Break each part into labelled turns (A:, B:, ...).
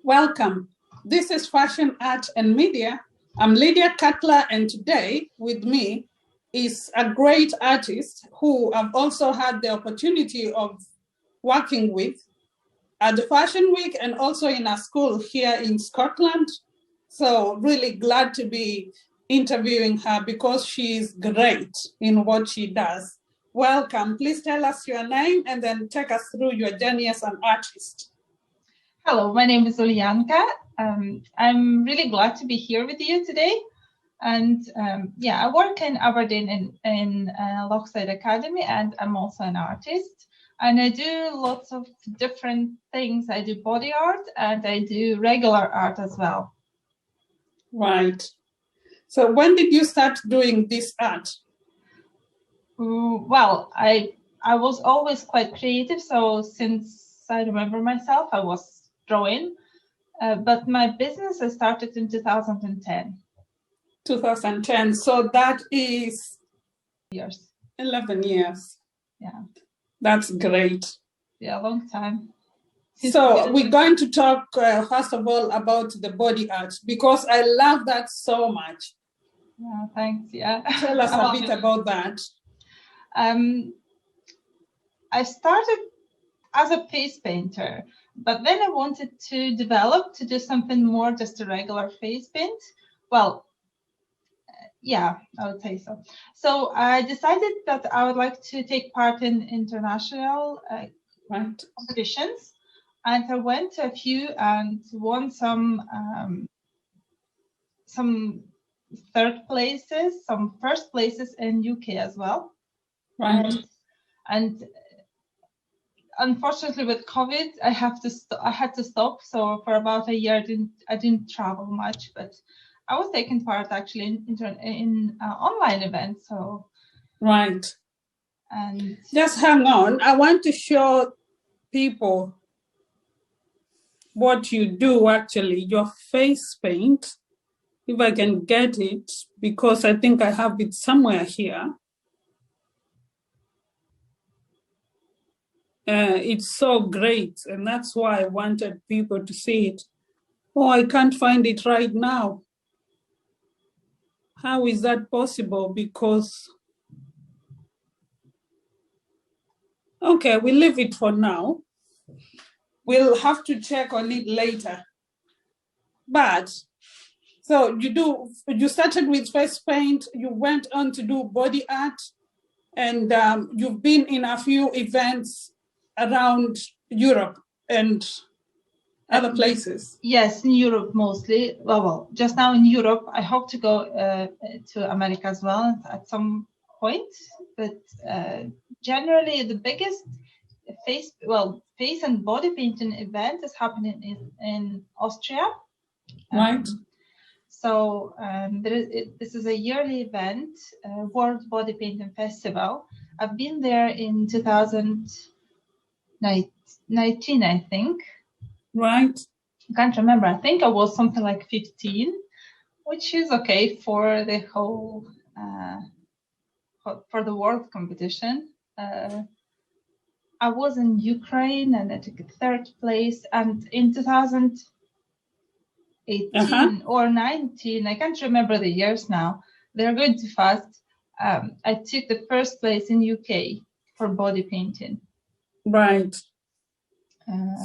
A: Welcome. This is Fashion, Art and Media. I'm Lydia Cutler, and today with me is a great artist who I've also had the opportunity of working with at the Fashion Week and also in a school here in Scotland. So really glad to be interviewing her because she's great in what she does. Welcome. Please tell us your name and then take us through your journey as an artist.
B: Hello, my name is Ulianka. I'm really glad to be here with you today. And I work in Aberdeen in Lochside Academy, and I'm also an artist. And I do lots of different things. I do body art and I do regular art as well.
A: Right. So when did you start doing this art?
B: Well, I was always quite creative. So since I remember myself, I was drawing. But my business I started in 2010.
A: 2010. So that is
B: years.
A: 11 years.
B: Yeah.
A: That's great.
B: Yeah, a long time.
A: So we're going to talk, first of all, about the body art, because I love that so much.
B: Yeah, thanks. Yeah.
A: Tell us a bit about that.
B: I started as a face painter, but then I wanted to develop to do something more just a regular face paint. Well, yeah, I would say so. So I decided that I would like to take part in international competitions, and I went to a few and won some third places, some first places in UK as well.
A: Right.
B: And unfortunately, with COVID, I had to stop. So for about a year, I didn't travel much, but I was taking part actually in online events. So
A: right.
B: And
A: just hang on. I want to show people what you do actually. Your face paint, if I can get it, because I think I have it somewhere here. It's so great, and that's why I wanted people to see it. Oh, I can't find it right now. How is that possible? Because, okay, we leave it for now. We'll have to check on it later. But, so you started with face paint, you went on to do body art, and you've been in a few events around Europe and other places.
B: Yes, in Europe mostly. Well, just now in Europe. I hope to go to America as well at some point. But generally, the biggest face and body painting event is happening in Austria.
A: Right.
B: So this is a yearly event, World Body Painting Festival. I've been there in 2019, I think.
A: Right.
B: I can't remember. I think I was something like 15, which is okay for the whole for the world competition. I was in Ukraine and I took a third place. And in 2018 or 19, I can't remember the years now. They're going too fast. I took the first place in UK for body painting.
A: Right.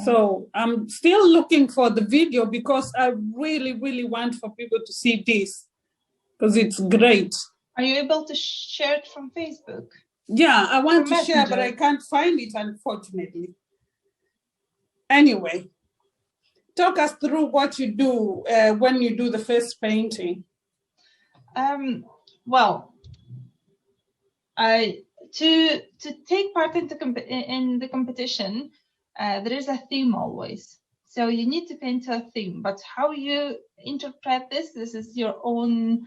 A: So I'm still looking for the video because I really, really want for people to see this because it's great.
B: Are you able to share it from Facebook?
A: Yeah, I want to share, but I can't find it, unfortunately. Anyway, talk us through what you do when you do the face painting.
B: Well, to take part in the competition, there is a theme always. So you need to paint a theme, but how you interpret this is your own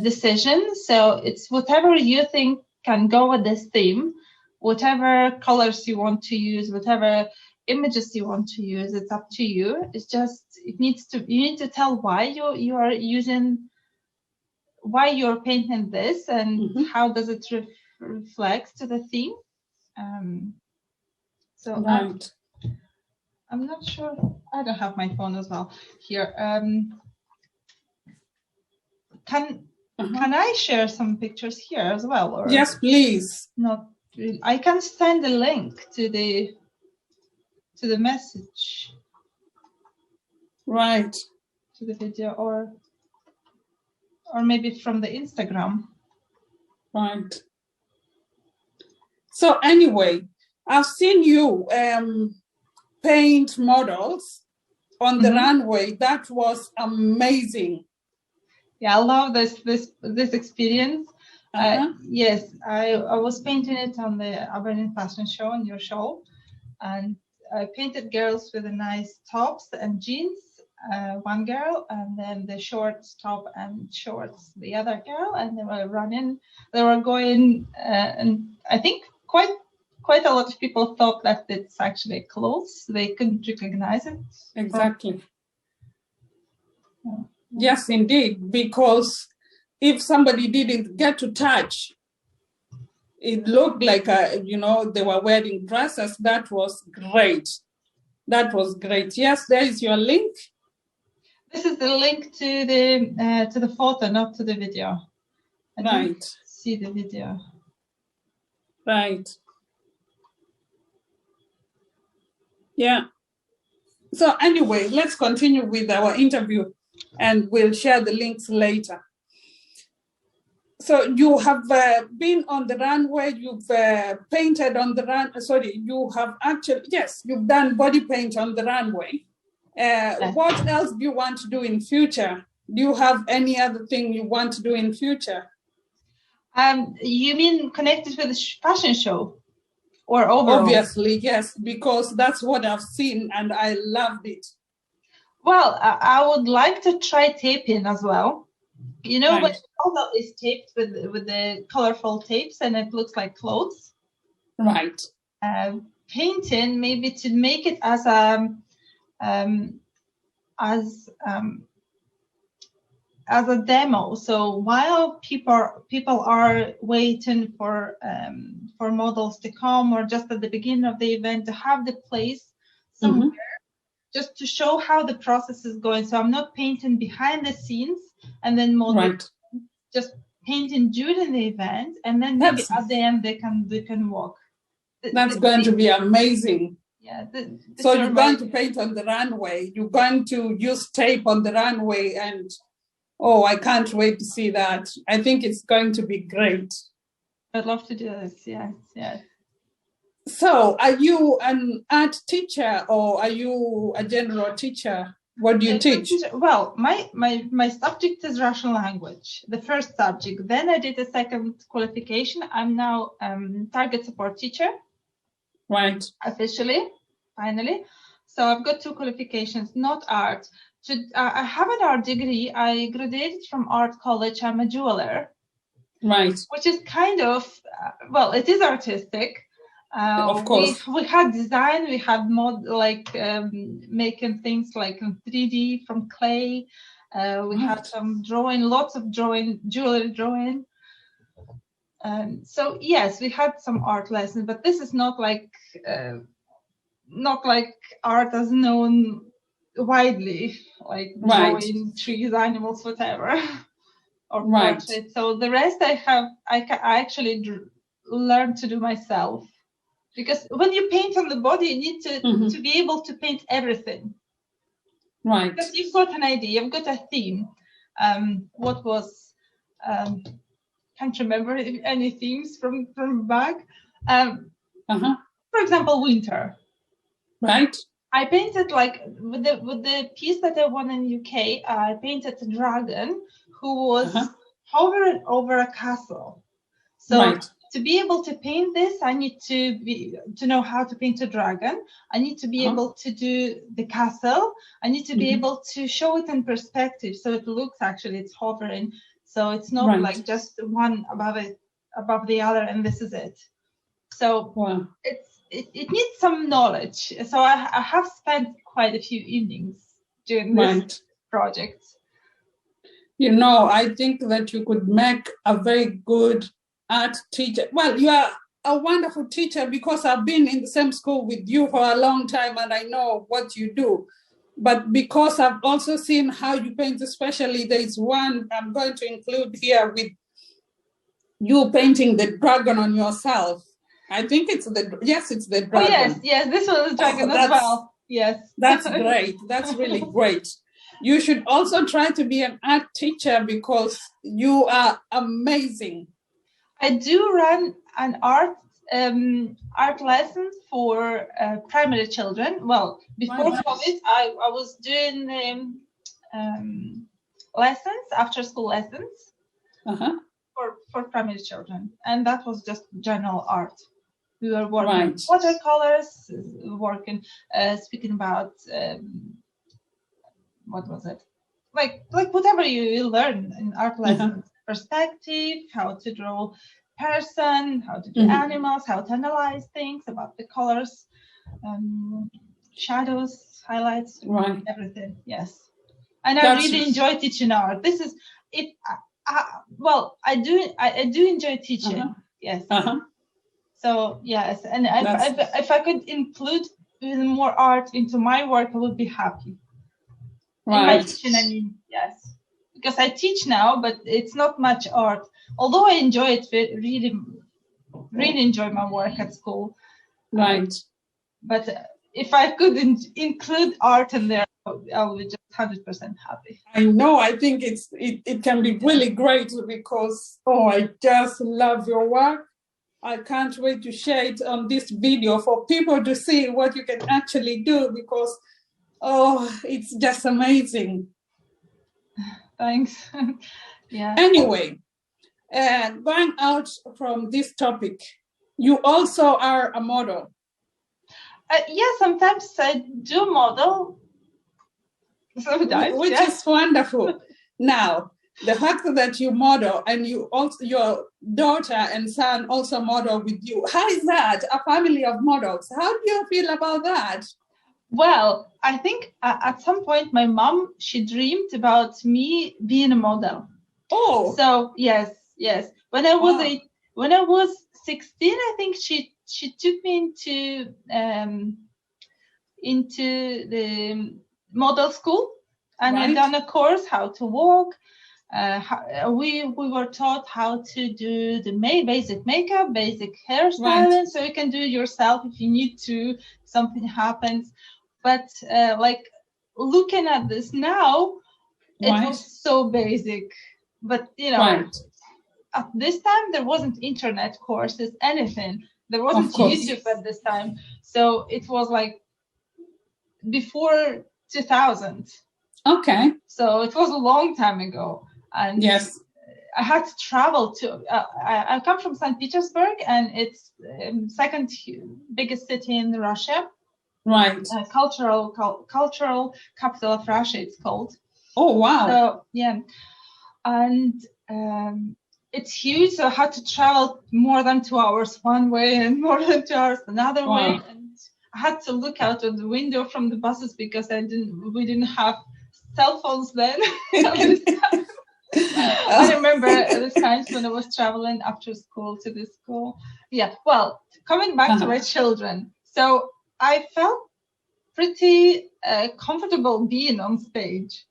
B: decision. So it's whatever you think can go with this theme, whatever colors you want to use, whatever images you want to use, it's up to you. It's just, you need to tell why you are using, why you're painting this and how does it reflect to the theme. So
A: right.
B: I'm not sure. I don't have my phone as well here. Can I share some pictures here as well? Or
A: yes, please.
B: not really? I can send a link to the message.
A: Right.
B: To the video, or maybe from the Instagram.
A: Right. So anyway, I've seen you paint models on the runway. That was amazing.
B: Yeah, I love this experience. Yes, I was painting it on the Aberdeen Fashion Show, on your show, and I painted girls with the nice tops and jeans. One girl, and then the shorts top and shorts the other girl, and they were running. They were going, and I think quite a lot of people thought that it's actually clothes. They couldn't recognize it.
A: Exactly. Yes, indeed, because if somebody didn't get to touch, it looked like, they were wearing dresses. That was great. That was great. Yes, there is your link.
B: This is the link to the photo, not to the video. I
A: right.
B: See the video.
A: Right. Yeah. So anyway, let's continue with our interview, and we'll share the links later. So you have been on the runway, you've painted on the run. Sorry, you have actually, yes, you've done body paint on the runway. What else do you want to do in future? Do you have any other thing you want to do in future?
B: You mean connected with the fashion show, or overall?
A: Obviously, yes, because that's what I've seen and I loved it.
B: Well, I would like to try taping as well. You know, when the model is taped with the colorful tapes and it looks like clothes.
A: Right.
B: Painting, maybe to make it as a demo. So while people are waiting for models to come, or just at the beginning of the event, to have the place somewhere, just to show how the process is going. So I'm not painting behind the scenes and then models, just painting during the event, and then maybe at the end they can walk.
A: That's going to be amazing.
B: Yeah.
A: So you're going to paint on the runway. You're going to use tape on the runway, and I can't wait to see that. I think it's going to be great.
B: I'd love to do this. Yes, yes.
A: So are you an art teacher, or are you a general teacher? What do you teach?
B: Well, my subject is Russian language, the first subject. Then I did a second qualification. I'm now target support teacher.
A: Right.
B: Officially, finally. So I've got 2 qualifications, not art. I have an art degree. I graduated from art college. I'm a jeweler.
A: Right.
B: Which is kind of, it is artistic.
A: Of course.
B: We had design, we had making things like in 3D from clay. We had some drawing, lots of drawing, jewelry drawing. So yes, we had some art lessons, but this is not like art as known widely, like drawing trees, animals, whatever, or portraits. So the rest I actually learned to do myself, because when you paint on the body, you need to be able to paint everything.
A: Right.
B: Because you've got an idea, you've got a theme. What was can't remember any themes from back. For example, winter.
A: Right.
B: I painted with the piece that I won in UK. I painted a dragon who was hovering over a castle. So to be able to paint this, I need to know how to paint a dragon. I need to be able to do the castle. I need to be able to show it in perspective, so it looks it's hovering. So it's not like just one above the other, and this is it. So it needs some knowledge. So I have spent quite a few evenings doing this project.
A: You know, I think that you could make a very good art teacher. Well, you are a wonderful teacher because I've been in the same school with you for a long time and I know what you do. But because I've also seen how you paint, especially there's one I'm going to include here with you painting the dragon on yourself. I think it's the dragon.
B: Oh, yes, this was the dragon as well. Yes.
A: That's great. That's really great. You should also try to be an art teacher because you are amazing.
B: I do run an art lessons for primary children. Well, before COVID, I was doing lessons, after school lessons for primary children, and that was just general art. We were working watercolors, speaking about what was it? Like whatever you learn in art lessons, perspective, how to draw person, how to do animals, how to analyze things, about the colors, shadows, highlights, everything. Yes, and I really enjoy teaching art. This is it. Well, I do enjoy teaching. Yes. So yes, and if I could include even more art into my work, I would be happy. In my teaching, I mean, yes, because I teach now, but it's not much art. Although I enjoy it, really enjoy my work at school.
A: Right.
B: But if I could include art in there, I would be just 100% happy.
A: I know. I think it can be really great because I just love your work. I can't wait to share it on this video for people to see what you can actually do because, it's just amazing.
B: Thanks. Yeah.
A: Anyway, going out from this topic, you also are a model.
B: Yeah, sometimes I do model. Sometimes,
A: which is wonderful. Now, the fact that you model and you also your daughter and son also model with you, how is that? A family of models. How do you feel about that?
B: Well, I think at some point my mom, she dreamed about me being a model.
A: Oh.
B: So yes. When I was 16, I think she took me into the model school, and I done a course how to walk. We were taught how to do the basic makeup, basic hairstyling, so you can do it yourself if you need to, something happens. But looking at this now, it was so basic. But at this time there wasn't internet courses, anything. There wasn't YouTube at this time, so it was like before 2000.
A: Okay.
B: So it was a long time ago. And
A: yes,
B: I had to travel to. I come from St. Petersburg, and it's second biggest city in Russia.
A: Right.
B: Cultural capital of Russia, it's called.
A: Oh wow.
B: So yeah, and it's huge. So I had to travel more than 2 hours one way and more than 2 hours another way. And I had to look out of the window from the buses because we didn't have cell phones then. I remember the times when I was traveling after school to this school. Yeah, well, coming back to my children. So I felt pretty comfortable being on stage.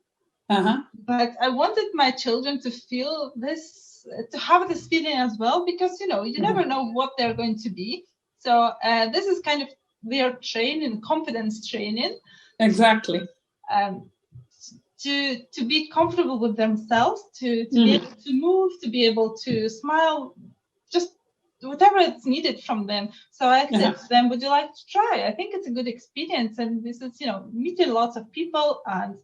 B: But I wanted my children to feel this, to have this feeling as well, because, you never know what they're going to be. So this is kind of their training, confidence training.
A: Exactly.
B: To be comfortable with themselves, to be able to move, to be able to smile, just whatever is needed from them. So I said to them, would you like to try? I think it's a good experience. And this is, meeting lots of people and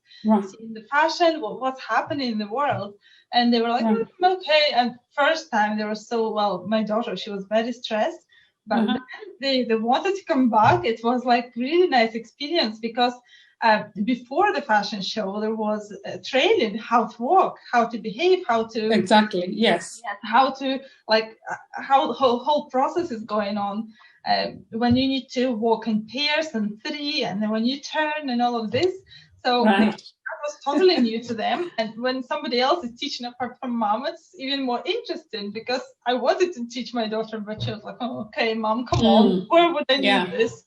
B: seeing the fashion, what's happening in the world. And they were like, okay. And first time they were my daughter, she was very stressed. But then they wanted to come back. It was like really nice experience because before the fashion show, there was training how to walk, how to behave, how to how to how the whole process is going on. When you need to walk in pairs and three, and then when you turn and all of this. So that was totally new to them. And when somebody else is teaching apart from mom, it's even more interesting because I wanted to teach my daughter, but she was like, oh, okay, mom, come on, where would I need this?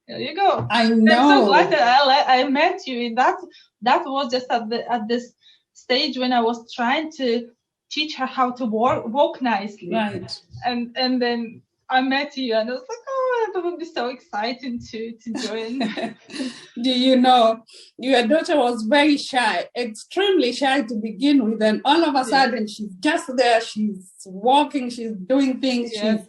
B: There you go.
A: I know.
B: I'm so glad that I met you in that. That was just at this stage when I was trying to teach her how to walk nicely.
A: Right.
B: And then I met you and I was like, oh, that would be so exciting to join.
A: Do you know, your daughter was very shy, extremely shy to begin with, and all of a sudden she's just there, she's walking, she's doing things, she's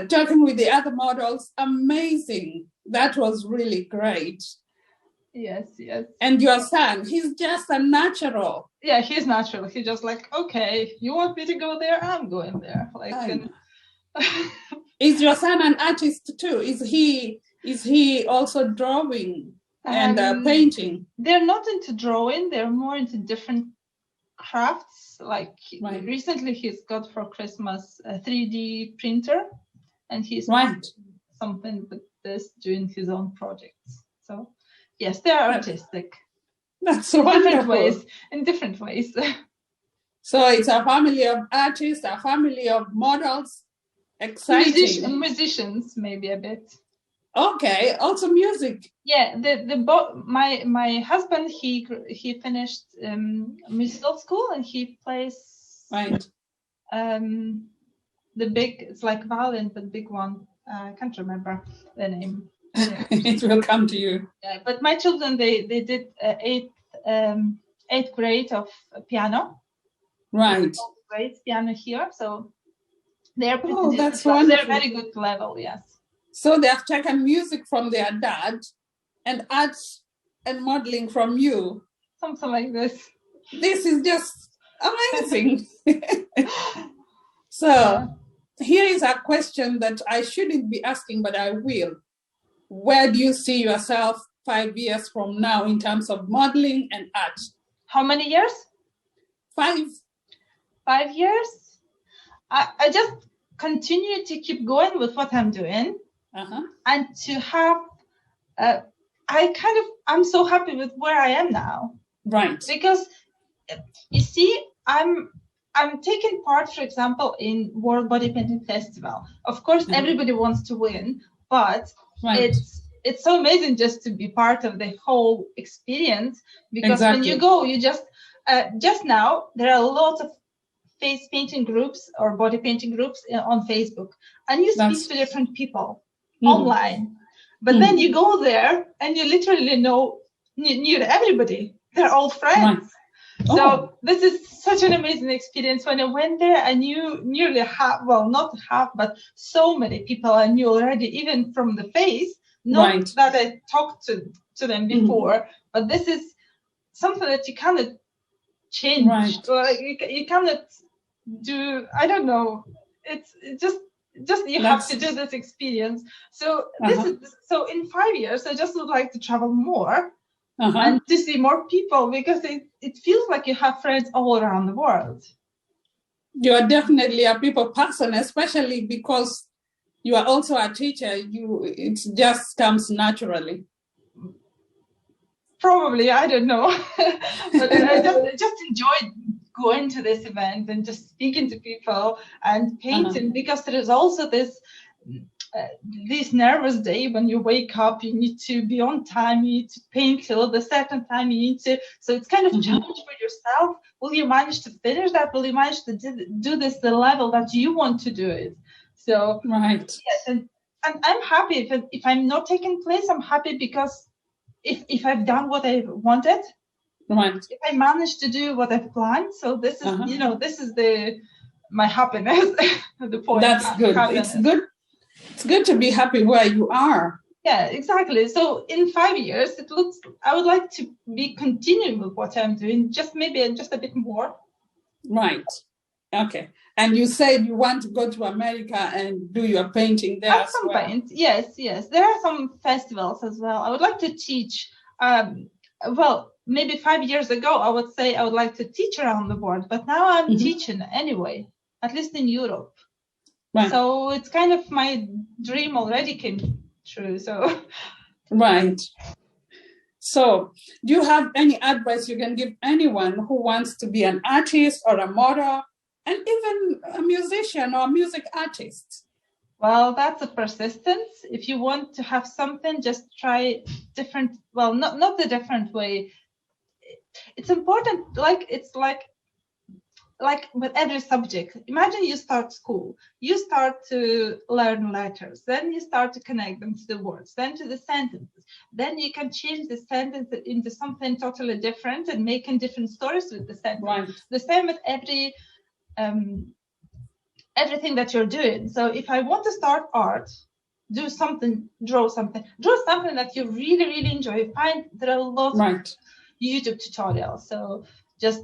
A: talking with the other models. Amazing. That was really great.
B: Yes.
A: And your son, he's just a natural.
B: Yeah, he's natural. He's just like, okay, you want me to go there? I'm going there.
A: Is your son an artist too? Is he also drawing and painting?
B: They're not into drawing. They're more into different crafts. Like recently, he's got for Christmas a 3D printer, and he's something with this, doing his own projects. So yes, they are artistic.
A: That's so wonderful.
B: In different ways.
A: So it's a family of artists, a family of models. Exciting.
B: Musicians, maybe a bit.
A: Okay, also music.
B: Yeah, my husband, he finished musical school and he plays the big, it's like violin but big one. I can't remember the name.
A: It will come to you.
B: Yeah, but my children, they did eighth grade of piano.
A: Right.
B: Grade piano here, so they're they're very good level. Yes.
A: So they have taken music from their dad, and art and modeling from you.
B: Something like this.
A: This is just amazing. So here is a question that I shouldn't be asking, but I will. Where do you see yourself 5 years from now in terms of modeling and art?
B: How many years?
A: 5.
B: 5 years? I just continue to keep going with what I'm doing, and to have. I'm so happy with where I am now.
A: Right.
B: Because you see, I'm taking part, for example, in World Body Painting Festival. Of course, everybody wants to win, but it's so amazing just to be part of the whole experience. Because when you go, you just now there are a lot of face painting groups or body painting groups on Facebook, and you speak to different people online. But then you go there and you literally know everybody. They're all friends. Right. So this is such an amazing experience. When I went there, I knew nearly not half, but so many people I knew already, even from the face. Not that I talked to them before, but this is something that you cannot change. Right. Or you cannot do. I don't know. It's just you have to do this experience. So so in 5 years, I just would like to travel more. And to see more people, because it feels like you have friends all around the world.
A: You're definitely a people person, especially because you are also a teacher. It just comes naturally. Probably,
B: I don't know. But I just enjoyed going to this event and just speaking to people and painting, because there is also this nervous day when you wake up, you need to be on time, you need to paint till the certain time, you need to, so it's kind of a challenge for yourself. Will you manage to finish that? Will you manage to do this the level that you want to do it? So yes, and I'm happy if I'm not taking place. I'm happy because if I've done what I wanted, if I managed to do what I've planned, so this is this is my happiness. The point.
A: That's good. Happiness. It's good. It's good to be happy where you are.
B: Yeah, exactly. So in 5 years, I would like to be continuing with what I'm doing, just a bit more.
A: Right. Okay. And you said you want to go to America and do your painting there
B: at some point. Yes. There are some festivals as well. I would like to teach. Maybe 5 years ago, I would say I would like to teach around the world, but now I'm teaching anyway, at least in Europe. Right. So it's kind of my dream already came true. So
A: So do you have any advice you can give anyone who wants to be an artist or a model and even a musician or a music artist?
B: Well, that's a persistence. If you want to have something, just try different, well, not the different way. It's important, it's like with every subject. Imagine you start school, you start to learn letters, then you start to connect them to the words, then to the sentences. Then you can change the sentence into something totally different and making different stories with the sentence.
A: Right.
B: The same with everything that you're doing. So if I want to start art, do something, draw something that you really, really enjoy. Find there are lots of YouTube tutorials. So just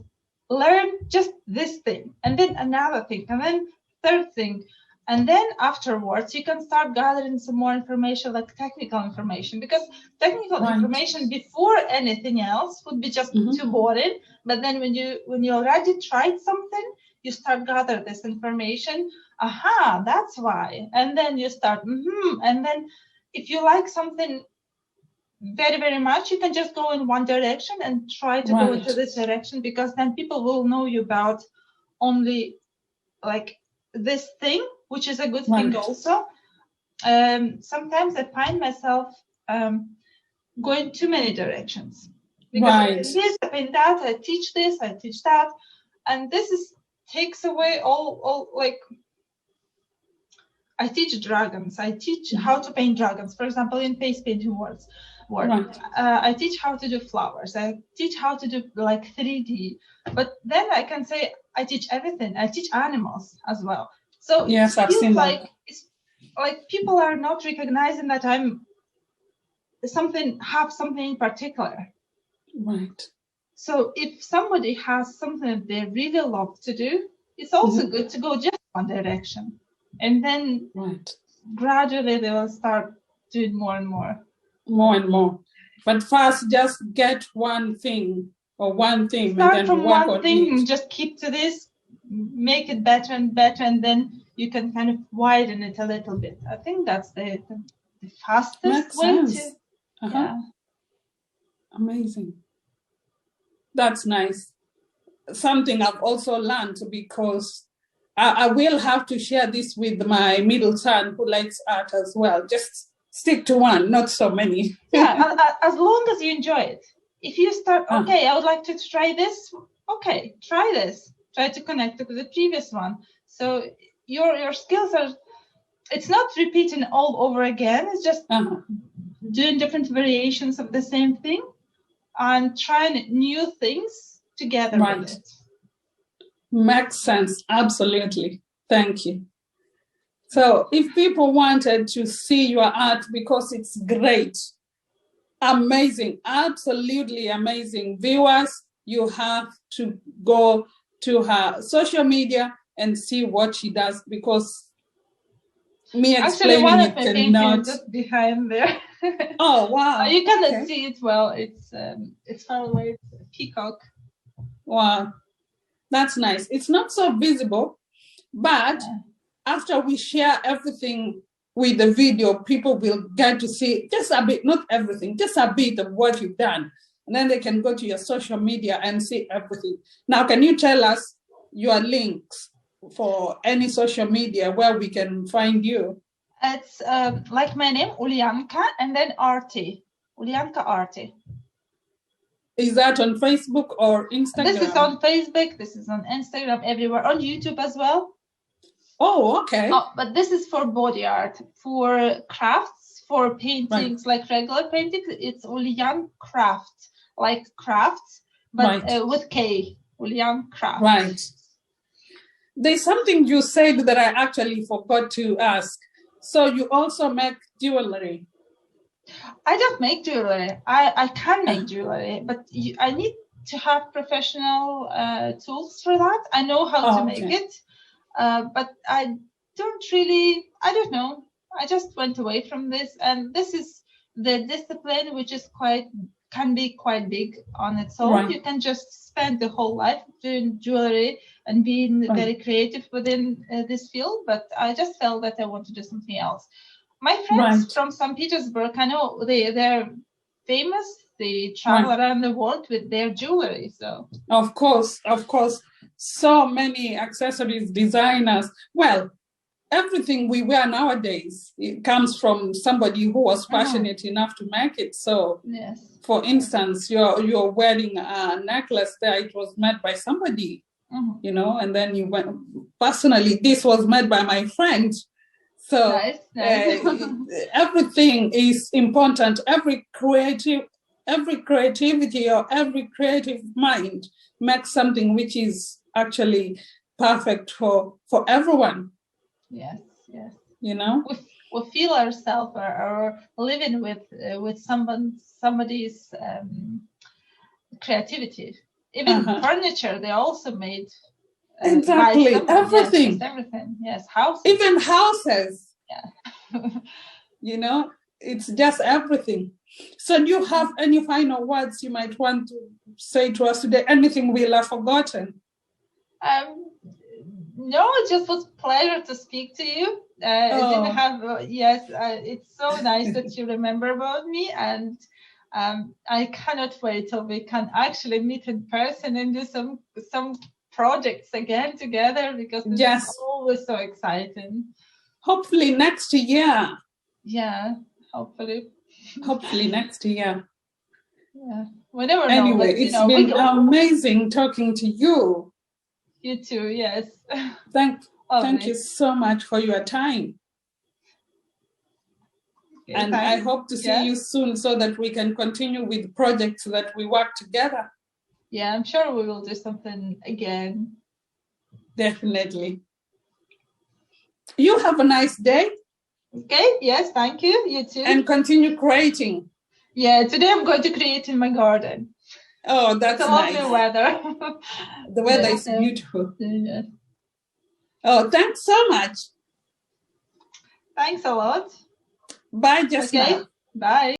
B: learn just this thing, and then another thing, and then third thing. And then afterwards, you can start gathering some more information, like technical information, because technical information before anything else would be just too boring. But then when you already tried something, you start gather this information. Aha, that's why. And then you start, and then if you like something very, very much, you can just go in one direction and try to go into this direction, because then people will know you about only like this thing, which is a good thing also. Sometimes I find myself going too many directions, because this, I paint that, I teach this, I teach that, and this takes away all like, I teach dragons, I teach how to paint dragons, for example, in face painting words. I teach how to do flowers, I teach how to do like 3D, but then I can say I teach everything. I teach animals as well. So
A: yes, I've seen
B: like
A: that.
B: It's like people are not recognizing that I'm have something in particular.
A: Right.
B: So if somebody has something that they really love to do, it's also good to go just one direction, and then gradually they will start doing more and more.
A: More and more. But first, just get one thing or one thing.
B: Start
A: and then
B: from
A: work
B: one
A: on
B: thing
A: it.
B: and just keep to this, make it better and better, and then you can kind of widen it a little bit. I think that's the fastest way to. Yeah.
A: Amazing. That's nice. Something I've also learned, because I will have to share this with my middle son who likes art as well. Just stick to one, not so many.
B: Yeah, as long as you enjoy it. If you start, okay, I would like to try this. Okay, try this. Try to connect it with the previous one. So your skills are, it's not repeating all over again. It's just doing different variations of the same thing and trying new things together with it.
A: Makes sense. Absolutely. Thank you. So if people wanted to see your art, because it's great, amazing, absolutely amazing, viewers, you have to go to her social media and see what she does, because me explaining
B: one of
A: it
B: my
A: cannot.
B: Just behind there.
A: Oh wow!
B: You cannot see it well. It's far away. It's a peacock.
A: Wow, that's nice. It's not so visible, but after we share everything with the video, people will get to see just a bit, not everything, just a bit of what you've done. And then they can go to your social media and see everything. Now, can you tell us your links for any social media where we can find you?
B: It's like my name, Ulianka, and then Arti. Ulianka Arti.
A: Is that on Facebook or Instagram?
B: This is on Facebook, this is on Instagram, everywhere, on YouTube as well.
A: Oh, okay.
B: But this is for body art. For crafts, for paintings, like regular paintings, it's Ulian Craft, like crafts, but with K, Ulian Craft.
A: Right. There's something you said that I actually forgot to ask. So you also make jewelry?
B: I don't make jewelry. I can make jewelry, but I need to have professional tools for that. I know how to make it. But I don't know. I just went away from this, and this is the discipline which is can be quite big on its own. You can just spend the whole life doing jewelry and being very creative within this field, but I just felt that I want to do something else. My friends from St. Petersburg, I know they're famous. They travel around the world with their jewelry. So
A: of course, so many accessories designers. Well, everything we wear nowadays, it comes from somebody who was passionate enough to make it. So,
B: yes.
A: For instance, you're wearing a necklace there. It was made by somebody, you know, and then you went. Personally, this was made by my friend. So
B: nice.
A: Everything is important. Every creativity or every creative mind makes something which is actually perfect for everyone.
B: Yes.
A: You know,
B: we feel ourselves or living with somebody's creativity. Even furniture, they also made.
A: Exactly, everything.
B: Yes, everything. Yes, houses.
A: Even houses.
B: Yeah.
A: You know, it's just everything. So do you have any final words you might want to say to us today? Anything we'll have forgotten?
B: No, it just was a pleasure to speak to you. Didn't have it's so nice that you remember about me, and I cannot wait till we can actually meet in person and do some projects again together, because it's always so exciting.
A: Hopefully next year.
B: Yeah, hopefully.
A: Hopefully next year.
B: Yeah, we never know.
A: Anyway, it's been amazing talking to you.
B: You too, yes.
A: Thank you so much for your time. Okay, and I hope to see you soon so that we can continue with projects that we work together.
B: Yeah, I'm sure we will do something again.
A: Definitely. You have a nice day.
B: Okay, yes, thank you. You too.
A: And continue creating.
B: Yeah, today I'm going to create in my garden.
A: Oh, that's nice.
B: Lovely weather.
A: The weather is beautiful.
B: Yeah.
A: Oh, thanks so much.
B: Thanks a lot.
A: Bye, Jasna.
B: Okay, bye.